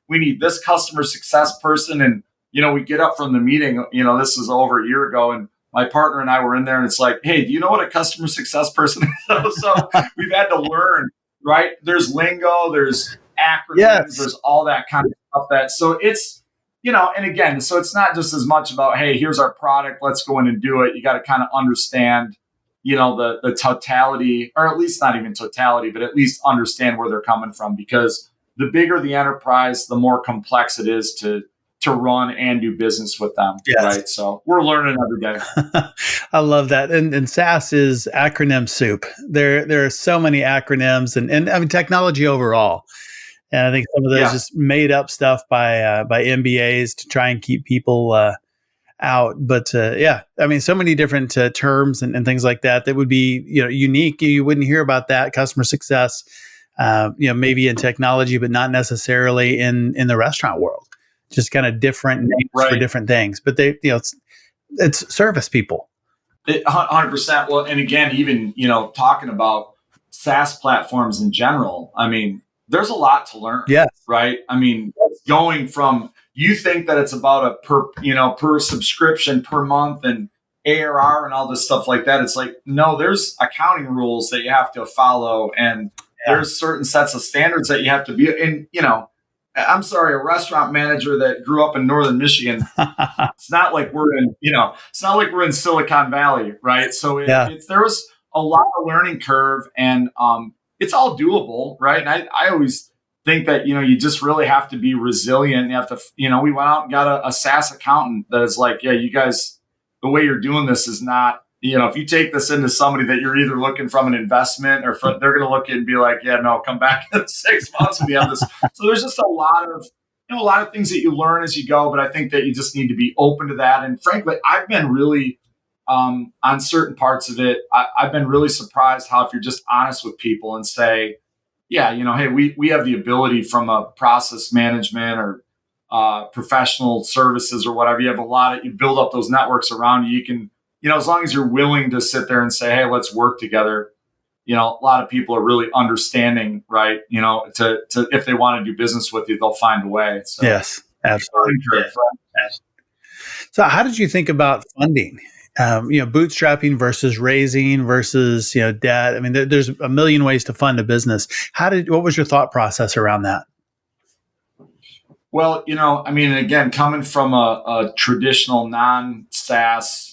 we need this customer success person. And, we get up from the meeting, this is over a year ago. And my partner and I were in there and it's like, hey, do you know what a customer success person is? So we've had to learn, right? There's lingo, there's acronyms, there's all that kind of stuff so it's, and again, so it's not just as much about, hey, here's our product, let's go in and do it. You got to kind of understand, the totality, or at least not even totality, but at least understand where they're coming from, because the bigger the enterprise, the more complex it is to run and do business with them. Right. So we're learning every day. I love that. And SaaS is acronym soup. There are so many acronyms and I mean, technology overall. And I think some of those just made up stuff by MBAs to try and keep people out. But I mean, so many different terms and things like that would be, unique. You wouldn't hear about that customer success, maybe in technology, but not necessarily in the restaurant world. Just kind of different names for different things, but they, it's service people. 100%. Well, and again, even, talking about SaaS platforms in general, I mean, there's a lot to learn. Yes. Right. I mean, going from, you think that it's about a per subscription per month and ARR and all this stuff like that. It's like, no, there's accounting rules that you have to follow. And there's certain sets of standards that you have to be in, I'm sorry, a restaurant manager that grew up in Northern Michigan. It's not like we're in Silicon Valley, right? So there was a lot of learning curve, and it's all doable, right? And I always think that you just really have to be resilient. You have to, we went out and got a SaaS accountant that is like, yeah, you guys, the way you're doing this is not. If you take this into somebody that you're either looking from an investment or they're going to look at it and be like, yeah, no, come back in 6 months and we have this. So there's just a lot of things that you learn as you go, but I think that you just need to be open to that. And frankly, I've been really, on certain parts of it, I've been really surprised how if you're just honest with people and say, yeah, hey, we have the ability from a process management or professional services or whatever, you build up those networks around you. You can, as long as you're willing to sit there and say, hey, let's work together, a lot of people are really understanding, right? To if they want to do business with you, they'll find a way. So, yes, absolutely. So how did you think about funding? Bootstrapping versus raising versus, debt. I mean, there's a million ways to fund a business. What was your thought process around that? Well, again, coming from a traditional non-SaaS,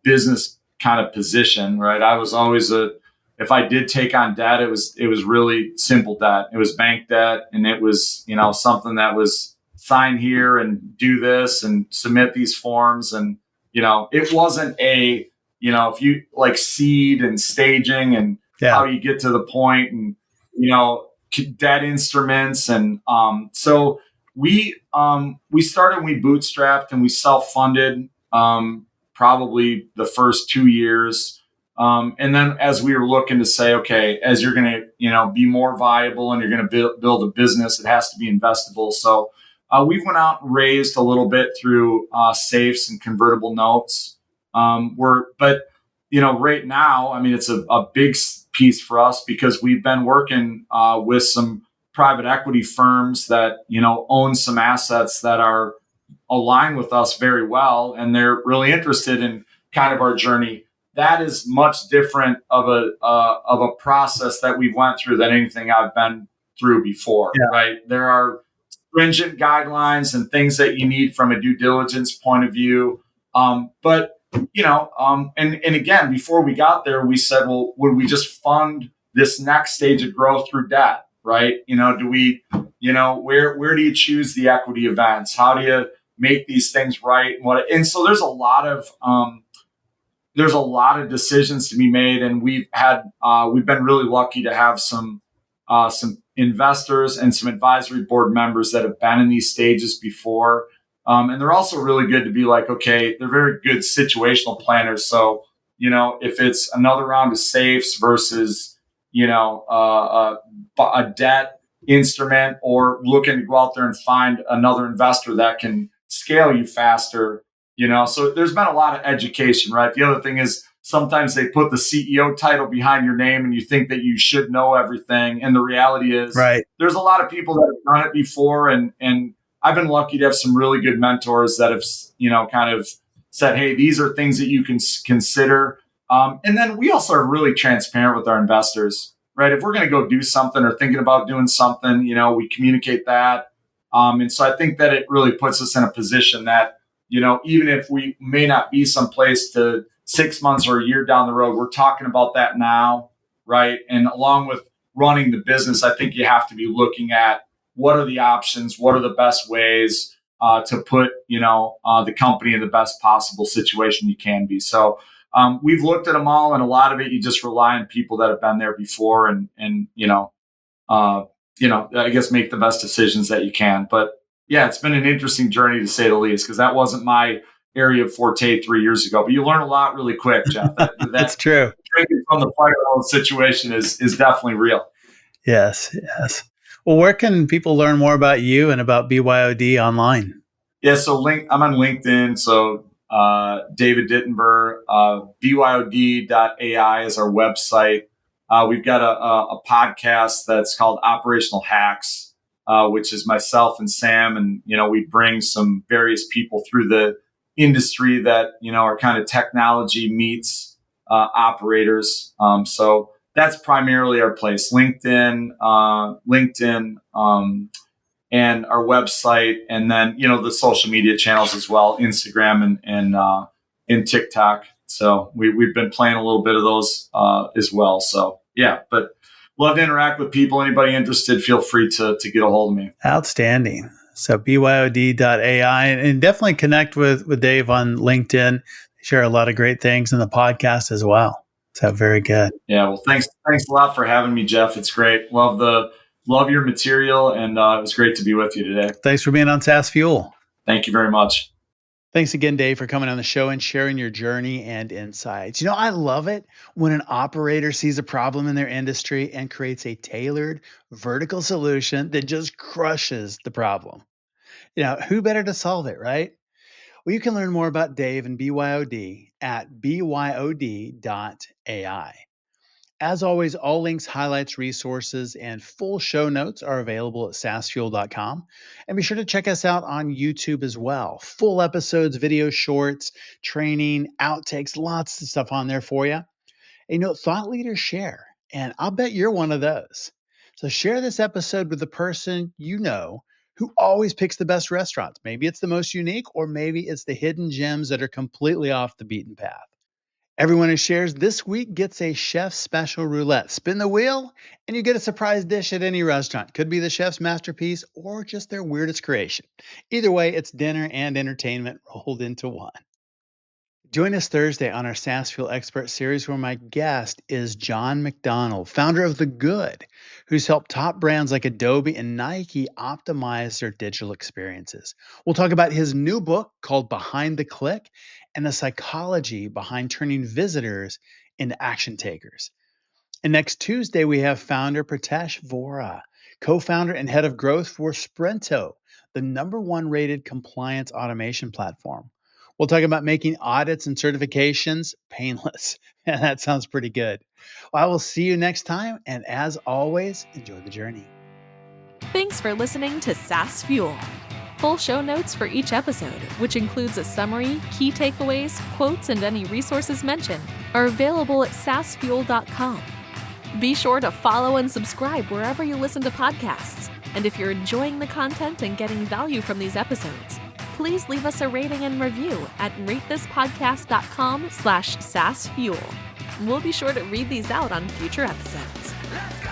business kind of position, right? I was always if I did take on debt, it was really simple debt. It was bank debt. And it was, something that was sign here and do this and submit these forms. And, it wasn't if you like seed and staging and how you get to the point and, debt instruments. And, so we started, we bootstrapped and we self-funded, probably the first 2 years. And then as we were looking to say, okay, as you're going to, be more viable and you're going to build a business, it has to be investable. So we went out and raised a little bit through safes and convertible notes. But right now, I mean, it's a big piece for us because we've been working with some private equity firms that, own some assets that are aligned with us very well. And they're really interested in kind of our journey. That is much different of a process that we've went through than anything I've been through before, right? There are stringent guidelines and things that you need from a due diligence point of view. And again, before we got there, we said, well, would we just fund this next stage of growth through debt? right? Do we, where do you choose the equity events? How do you make these things right? And so there's a lot of decisions to be made, and we've been really lucky to have some investors and some advisory board members that have been in these stages before. And they're also really good to be like, okay, they're very good situational planners. So, if it's another round of safes versus, a debt instrument, or looking to go out there and find another investor that can scale you faster, so there's been a lot of education, right? The other thing is sometimes they put the CEO title behind your name and you think that you should know everything. And the reality is there's a lot of people that have done it before. And I've been lucky to have some really good mentors that have, kind of said, hey, these are things that you can consider. And then we also are really transparent with our investors, right? If we're going to go do something or thinking about doing something, we communicate that. And so I think that it really puts us in a position that, even if we may not be someplace to 6 months or a year down the road, we're talking about that now, right? And along with running the business, I think you have to be looking at what are the options, what are the best ways to put, the company in the best possible situation you can be. So we've looked at them all, and a lot of it, you just rely on people that have been there before and I guess make the best decisions that you can. But yeah, it's been an interesting journey to say the least, because that wasn't my area of forte 3 years ago. But you learn a lot really quick, Jeff. That's true. Drinking from the fire hose situation is definitely real. Yes. Well, where can people learn more about you and about BYOD online? Yeah, so I'm on LinkedIn. So David Dittenber, BYOD.ai is our website. We've got a podcast that's called Operational Hacks, which is myself and Sam. And, we bring some various people through the industry that, are kind of technology meets operators. So that's primarily our place, LinkedIn, and our website. And then, the social media channels as well, Instagram and TikTok. So we've been playing a little bit of those as well. So yeah, but love to interact with people. Anybody interested, feel free to get a hold of me. Outstanding. So BYOD.ai, and definitely connect with Dave on LinkedIn. They share a lot of great things in the podcast as well. So very good. Yeah. Well, thanks a lot for having me, Jeff. It's great. Love your material, and it was great to be with you today. Thanks for being on SaaS Fuel. Thank you very much. Thanks again, Dave, for coming on the show and sharing your journey and insights. I love it when an operator sees a problem in their industry and creates a tailored vertical solution that just crushes the problem. Who better to solve it, right? Well, you can learn more about Dave and BYOD at byod.ai. As always, all links, highlights, resources, and full show notes are available at saasfuel.com. And be sure to check us out on YouTube as well. Full episodes, video shorts, training, outtakes, lots of stuff on there for you. And thought leaders share, and I'll bet you're one of those. So share this episode with the person who always picks the best restaurants. Maybe it's the most unique, or maybe it's the hidden gems that are completely off the beaten path. Everyone who shares this week gets a chef's special roulette. Spin the wheel, and you get a surprise dish at any restaurant. Could be the chef's masterpiece or just their weirdest creation. Either way, it's dinner and entertainment rolled into one. Join us Thursday on our SaaS Fuel Expert Series, where my guest is John McDonald, founder of The Good, who's helped top brands like Adobe and Nike optimize their digital experiences. We'll talk about his new book called Behind the Click and the psychology behind turning visitors into action takers. And next Tuesday, we have founder Pritesh Vora, co-founder and head of growth for Sprinto, the #1 rated compliance automation platform. We'll talk about making audits and certifications painless. Man, that sounds pretty good. Well, I will see you next time. And as always, enjoy the journey. Thanks for listening to SaaS Fuel. Full show notes for each episode, which includes a summary, key takeaways, quotes, and any resources mentioned, are available at saasfuel.com. Be sure to follow and subscribe wherever you listen to podcasts. And if you're enjoying the content and getting value from these episodes, please leave us a rating and review at ratethispodcast.com/SaaSfuel. We'll be sure to read these out on future episodes. Let's go!